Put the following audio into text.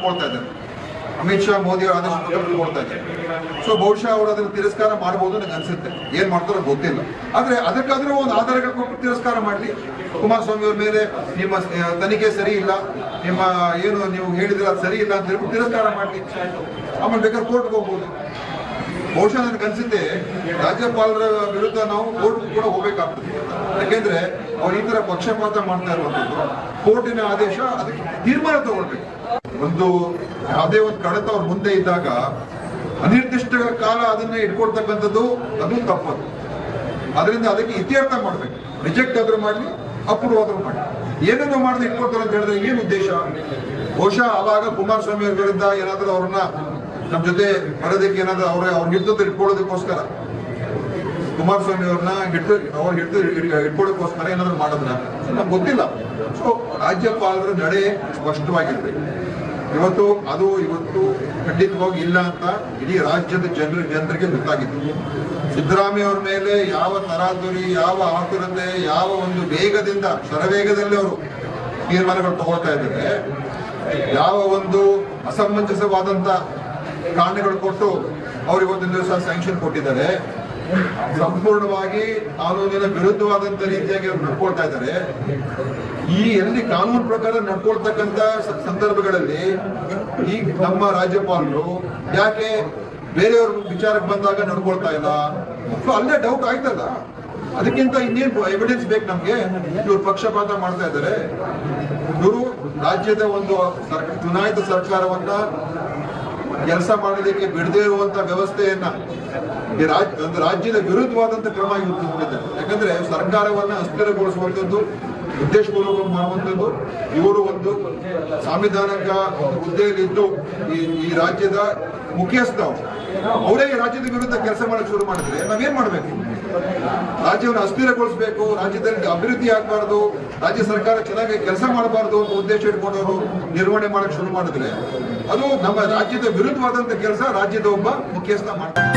ನಡ್ಕೊಳ್ತಾ ಇದ್ದಾರೆ. ಅಮಿತ್ ಶಾ ಮೋದಿ ಅವರ ಆದೇಶ ನಡ್ಕೊಳ್ತಾ ಇದ್ದಾರೆ. ಸೊ ಬಹುಶಃ ಅವರು ಅದನ್ನು ತಿರಸ್ಕಾರ ಮಾಡಬಹುದು ನನಗೆ ಅನ್ಸುತ್ತೆ. ಏನ್ ಮಾಡ್ತಾರೋ ಗೊತ್ತಿಲ್ಲ. ಆದ್ರೆ ಅದಕ್ಕಾದ್ರೂ ಒಂದು ಆಧಾರಗಳು ಕೊಟ್ಟು ತಿರಸ್ಕಾರ ಮಾಡಲಿ. ಕುಮಾರಸ್ವಾಮಿ ಅವ್ರ ಮೇಲೆ ನಿಮ್ಮ ತನಿಖೆ ಸರಿ ಇಲ್ಲ, ನಿಮ್ಮ ಏನು ನೀವು ಹೇಳಿದ್ರೆ ಅದು ಸರಿ ಇಲ್ಲ ಅಂತ ಹೇಳ್ಬಿಟ್ಟು ತಿರಸ್ಕಾರ ಮಾಡಲಿ. ಆಮೇಲೆ ಬೇಕಾದ್ರೆ ಕೋರ್ಟ್ಗೆ ಹೋಗ್ಬೋದು. ಬಹುಶಃ ನನಗೆ ಅನ್ಸುತ್ತೆ ರಾಜ್ಯಪಾಲರ ವಿರುದ್ಧ ನಾವು ಕೋರ್ಟ್ ಕೂಡ ಹೋಗ್ಬೇಕಾಗ್ತದೆ. ಯಾಕೆಂದ್ರೆ ಅವ್ರು ಈ ತರ ಪಕ್ಷಪಾತ ಮಾಡ್ತಾ ಇರುವಂತದ್ದು, ಕೋರ್ಟಿನ ಆದೇಶ ಅದಕ್ಕೆ ತೀರ್ಮಾನ ತಗೊಳ್ಬೇಕು. ಒಂದು ಯಾವುದೇ ಒಂದು ಕಡತ ಅವ್ರ ಮುಂದೆ ಇದ್ದಾಗ ಅನಿರ್ದಿಷ್ಟ ಕಾಲ ಅದನ್ನ ಇಟ್ಕೊಳ್ತಕ್ಕಂಥದ್ದು ಅದು ತಪ್ಪದು. ಅದರಿಂದ ಅದಕ್ಕೆ ಇತ್ಯರ್ಥ ಮಾಡ್ಬೇಕು. ರಿಜೆಕ್ಟ್ ಆದ್ರೂ ಮಾಡಲಿ, ಅಪ್ರೂವ್ ಆದ್ರೂ ಮಾಡಿ. ಏನನ್ನು ಮಾಡದೆ ಇಟ್ಕೊಳ್ತಾರೆ ಅಂತ ಹೇಳಿದ್ರೆ ಏನು ಉದ್ದೇಶ? ಬಹುಶಃ ಅವಾಗ ಕುಮಾರಸ್ವಾಮಿ ಅವ್ರ ವಿರುದ್ಧ ಏನಾದ್ರೂ ಅವ್ರನ್ನ ನಮ್ಮ ಜೊತೆ ಬರೋದಕ್ಕೆ ಏನಾದ್ರೂ ಅವ್ರ ಹಿಡಿತದಲ್ಲಿ ಇಟ್ಕೊಳ್ಳೋದಕ್ಕೋಸ್ಕರ ಕುಮಾರಸ್ವಾಮಿ ಅವ್ರನ್ನ ಇಟ್ಕೊಳ್ಳೋದಕ್ಕೋಸ್ಕರ ಏನಾದ್ರು ಮಾಡಿದ್ರ ನಮ್ಗೆ ಗೊತ್ತಿಲ್ಲ. ಸೊ ರಾಜ್ಯಪಾಲರ ನಡೆ ಸ್ಪಷ್ಟವಾಗಿರ್ಬೇಕು. ಇವತ್ತು ಖಂಡಿತವಾಗಿ ಇಲ್ಲ ಅಂತ ಇಡೀ ರಾಜ್ಯದ ಜನರಿಗೆ ಗೊತ್ತಾಗಿತ್ತು. ಸಿದ್ದರಾಮಯ್ಯ ಅವ್ರ ಮೇಲೆ ಯಾವ ತರಾತುರಿ, ಯಾವ ಆತುರತೆ, ಯಾವ ಒಂದು ವೇಗದಿಂದ ಶರವೇಗದಲ್ಲಿ ಅವರು ತೀರ್ಮಾನಗಳು ತಗೊಳ್ತಾ ಇದ್ದಾರೆ, ಯಾವ ಒಂದು ಅಸಮಂಜಸವಾದಂತ ಕಾರಣಗಳು ಕೊಟ್ಟು ಅವ್ರು ಇವತ್ತಿನ ದಿವಸ ಸ್ಯಾಂಕ್ಷನ್ ಕೊಟ್ಟಿದ್ದಾರೆ. ಸಂಪೂರ್ಣವಾಗಿ ಕಾನೂನಿನ ವಿರುದ್ಧವಾದಂತ ರೀತಿಯಾಗಿ ಅವ್ರು ನಡ್ಕೊಳ್ತಾ ಇದ್ದಾರೆ. ಈ ಎಲ್ಲಿ ಕಾನೂನು ಪ್ರಕಾರ ನಡ್ಕೊಳ್ತಕ್ಕಂತ ಸಂದರ್ಭಗಳಲ್ಲಿ ಈ ನಮ್ಮ ರಾಜ್ಯಪಾಲರು ಯಾಕೆ ಬೇರೆಯವ್ರ ವಿಚಾರಕ್ಕೆ ಬಂದಾಗ ನಡ್ಕೊಳ್ತಾ ಇಲ್ಲ? ಸೊ ಅಲ್ಲೇ ಡೌಟ್ ಆಯ್ತಲ್ಲ. ಅದಕ್ಕಿಂತ ಇನ್ನೇನು ಎವಿಡೆನ್ಸ್ ಬೇಕು ನಮ್ಗೆ? ಇವ್ರು ಪಕ್ಷಪಾತ ಮಾಡ್ತಾ ಇದ್ದಾರೆ. ಇವರು ರಾಜ್ಯದ ಒಂದು ಚುನಾಯಿತ ಸರ್ಕಾರವನ್ನ ಕೆಲಸ ಮಾಡೋದಕ್ಕೆ ಬಿಡದೇ ಇರುವಂತ ವ್ಯವಸ್ಥೆಯನ್ನ ಒಂದು ರಾಜ್ಯದ ವಿರುದ್ಧವಾದಂತ ಕ್ರಮ ಇವತ್ತು ತಗೊಂಡಿದ್ದಾರೆ. ಯಾಕಂದ್ರೆ ಸರ್ಕಾರವನ್ನ ಅಸ್ಥಿರಗೊಳಿಸುವಂತದ್ದು, ಉದ್ದೇಶಪೂರ್ವಕ ಮಾಡುವಂಥದ್ದು. ಇವರು ಒಂದು ಸಾಂವಿಧಾನಿಕ ಹುದ್ದೆಯಲ್ಲಿದ್ದು ಈ ರಾಜ್ಯದ ಮುಖ್ಯಸ್ಥ ಅವರೇ ರಾಜ್ಯದ ವಿರುದ್ಧ ಕೆಲಸ ಮಾಡಕ್ಕೆ ಶುರು ಮಾಡಿದ್ರೆ ನಾವೇನ್ ಮಾಡ್ಬೇಕು? ರಾಜ್ಯವನ್ನು ಅಸ್ಥಿರಗೊಳಿಸಬೇಕು, ರಾಜ್ಯದಲ್ಲಿ ಅಭಿವೃದ್ಧಿ ಆಗಬಾರ್ದು, ರಾಜ್ಯ ಸರ್ಕಾರ ಚೆನ್ನಾಗಿ ಕೆಲಸ ಮಾಡಬಾರ್ದು ಅಂತ ಉದ್ದೇಶ ಇಟ್ಕೊಂಡವರು ನಿರ್ವಹಣೆ ಮಾಡಕ್ಕೆ ಶುರು ಮಾಡಿದ್ರೆ ಅದು ನಮ್ಮ ರಾಜ್ಯದ ವಿರುದ್ಧವಾದಂತ ಕೆಲಸ ರಾಜ್ಯದ ಒಬ್ಬ ಮುಖ್ಯಸ್ಥ ಮಾಡ್ತಾರೆ.